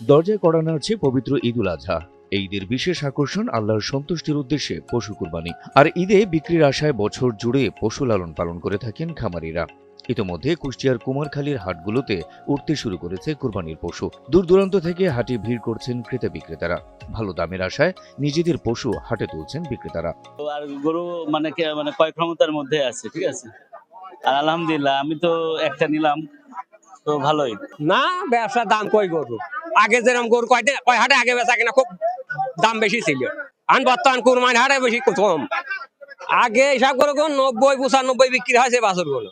দরজায় কড়া নাড়ছে পবিত্র ঈদুল আজহা। এই ঈদের বিশেষ আকর্ষণ আল্লাহর সন্তুষ্টির উদ্দেশ্যে পশু কুরবানি। আর ঈদে বিক্রির আশায় বছর জুড়ে পশু লালন পালন করে থাকেন খামারিরা। ইতোমধ্যে কুষ্টিয়ার কুমারখালীর হাটগুলোতে উঠতে শুরু করেছে কুরবানির পশু। দূর দূরান্ত থেকে হাটে ভিড় করছেন ক্রেতা বিক্রেতারা। ভালো দামের আশায় নিজেদের পশু হাটে তুলছেন বিক্রেতারা। আর গরু মানে ক্রয় ক্ষমতার মধ্যে আছে, ঠিক আছে। আর আলহামদুলিল্লাহ আমি তো একটা নিলাম, তো ভালোই না। ব্যবসার দাম কই গরু আগে যেরকম গরু কয় হাটে আগে বেচা কিনা খুব দাম বেশি ছিল। বর্তমান কুরবানি হাটে বেশি কম। আগে হিসাব করে 90-95 বিক্রি হয়েছে বাছুর গুলো,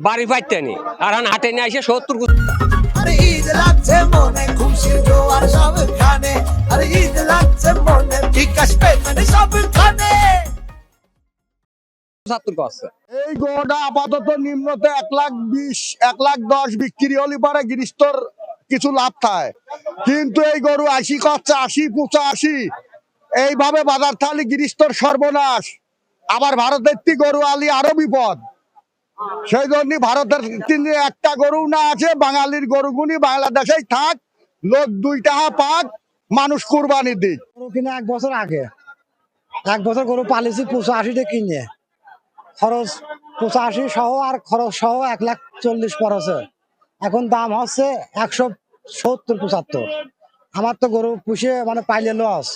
বাড়ি পাইতে নি। আর হাটে নিয়ে আসে 70। আরে ঈদ লাগছে মনে খুশির জোয়ার সবখানে, আরে ঈদ লাগছে মনে বিকাশ পেমেন্ট সবখানে। এই গরুটা আপাতত নিম্নতে 1,20,000 1,10,000 বিক্রি হলে পরে গৃহস্থর কিছু লাভ থাকে, কিন্তু এই গরু 80 করছে, 80-85 এইভাবে বাজার থাকলে গৃহস্থর সর্বনাশ। আবার ভারতের তি গরু আলি আরো বিপদ। সেই জন্য ভারতের তিনি একটা গরু না আছে, বাঙালির গরুগুনি বাংলাদেশেই থাক, লোক 2 টাকা পাক, মানুষ কুরবানি দিক। গরু কিনে 1 বছর আগে, 1 বছর গরু পালিছি 85 কিনে, খরচ 85 সহ আর খরচ সহ 1,40,000 খরচে। এখন দাম হচ্ছে 170-75। আমার তো গরু পুষে মানে পাইলে লস।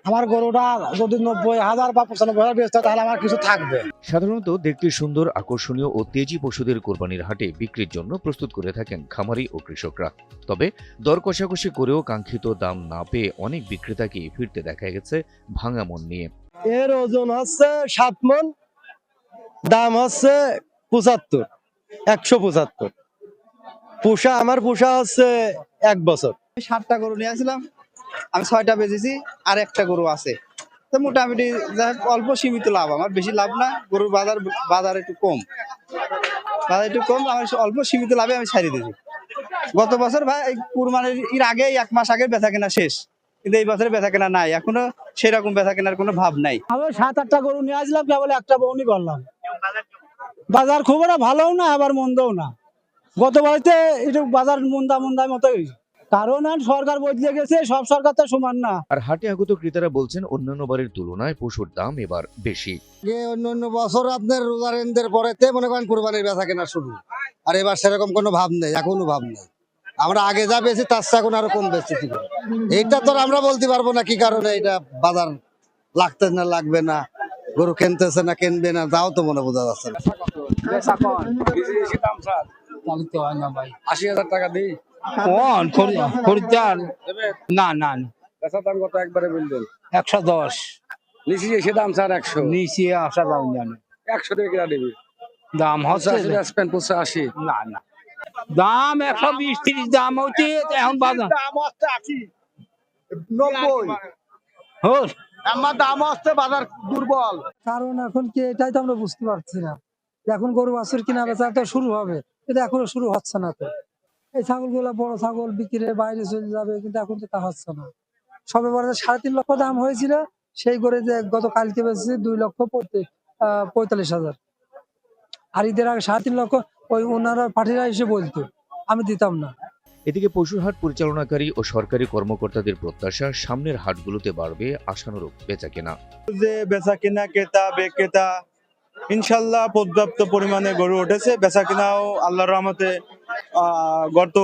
আমার গরুটা যদি 90,000 বা 95,000 বেচতে তাহলে আমার কিছু থাকবে। সাধারণত দেখতে সুন্দর, আকর্ষণীয় ও তেজি পশুদের কোরবানির হাটে বিক্রির জন্য প্রস্তুত করে থাকেন খামারি ও কৃষকরা। তবে দর কষাকষি করেও কাঙ্ক্ষিত দাম না পেয়ে অনেক বিক্রেতাকে ফিরতে দেখা গেছে ভাঙা মন নিয়ে। এর ওজন হচ্ছে 7 মণ, দাম হচ্ছে 175। পুষা আমার পুষা হচ্ছে 1 বছর। 7টা গরু নিয়ে আসলাম, আমি 6টা বেচেছি, আর একটা গরু আছে। তো মোটামুটি অল্প সীমিত লাভ, আমার বেশি লাভ না। গরুর বাজার একটু কম, আমার অল্প সীমিত লাভে আমি ছাড়িয়ে দিয়েছি। গত বছর ভাই কুরবানির এর আগে 1 মাস আগে বেচা কেনা শেষ, কিন্তু এই বছরে বেচা কেনা নাই, এখনো সেরকম বেচা কেনার কোনো ভাব নাই। আমি 7-8টা গরু নিয়ে আসলাম, কেবল একটা বউনি করলাম। বাজার খুব একটা ভালোও না আবার মন্দও না। গতবারতে একটু বাজার মন্দার মতোই, কারণ সরকার বদলে গেছে, সব সরকার তো সমান না। আর হাটে আগত ক্রেতারা বলছেন অন্যান্য বারের তুলনায় পশুর দাম এবার বেশি। অন্য বছর আপনার রোজার এন্ডের পরেতে মনে করেন কুরবানির বেচা কেনা শুরু, আর এবার সেরকম কোনো ভাব নেই, এখনো ভাব নেই। আমরা আগে যা বেশি তার চেয়ে এখন আরো কম বেশি। এইটা তো আমরা বলতে পারবো না কি কারণে এটা বাজার লাগতে না লাগবে না, গরু কিনতেছে না কিনবে না, তাও তো মনে বোঝা যাচ্ছে না। 80,000 টাকা দিই খরিদ্দার না না দাম কত একবারে বলবেন? 110 নিচে এসে দাম স্যার 100 নিচে আসা দাম জানে 100 থেকে কিনা দেবে দাম হচ্ছে 85 না না দাম 120-30 দাম হচ্ছে এখন বাজার দাম হচ্ছে 80-90 হোস আমার দাম হচ্ছে বাজার দুর্বল। কারণ এখন কি এটাই তো আমরা বুঝতে পারছি না। এখন গরু বাছুর কিনা বেচা তো শুরু হবে, কিন্তু এখনো শুরু হচ্ছে না। তো এই ছাগলগুলো বড় ছাগল বিক্রির বাইরে চলে যাবে, কিন্তু এখন তো তা হচ্ছে না। সবে বড় 3.5 লক্ষ দাম হয়েছিল, সেই করে যে গত কালকে বেচেছি 2,45,000। আর ঈদের আগে 3.5 লক্ষ ওই ওনারা পাঠিয়ে এসে বলতো, আমি দিতাম না। এদিকে পশুর হাট পরিচালনাকারী ও সরকারি কর্মকর্তাদের প্রত্যাশা সামনের হাটগুলোতে বাড়বে আশানুরূপ বেচাকেনা। যে বেচা কিনা ক্রেতা বিক্রেতা ইনশাল্লাহ পর্যাপ্ত পরিমাণে গরু উঠেছে, বেচা কিনাও আল্লাহর রহমতে গত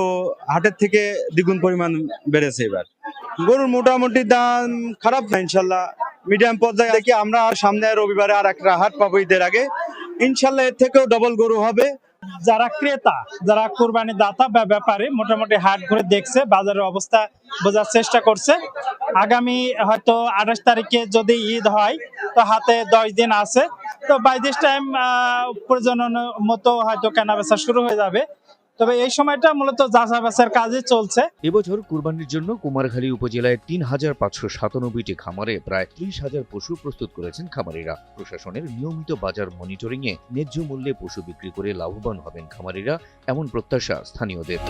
হাটের থেকে দ্বিগুণ পরিমাণ বেড়েছে। এবার গরুর মোটামুটি দাম খারাপ না, ইনশাল্লাহ মিডিয়াম পর্যায়ে দেখি। আমরা সামনে রবিবারে আর একটা হাট পাবো ঈদের আগে, ইনশাল্লাহ এর থেকেও ডবল গরু হবে। যারা ক্রেতা, যারা কুরবানি দাতা বা ব্যাপারী মোটামুটি হাট ঘুরে দেখছে, বাজারের অবস্থা বোঝার চেষ্টা করছে। আগামী হয়তো 28 তারিখে যদি ঈদ হয়, তো হাতে 10 দিন আছে, তো বাই দিস টাইম প্রয়োজন মতো হয়তো কেনা বেচা শুরু হয়ে যাবে। তবে এই সময়টা মূলত যাচা বাছার কাজই চলছে। এবছর কুরবানির জন্য কুমারখালী উপজেলায় 3,597টি খামারে প্রায় 30,000 পশু প্রস্তুত করেছেন খামারিরা। প্রশাসনের নিয়মিত বাজার মনিটরিংয়ে ন্যায্য মূল্যে পশু বিক্রি করে লাভবান হবেন খামারিরা, এমন প্রত্যাশা স্থানীয়দের।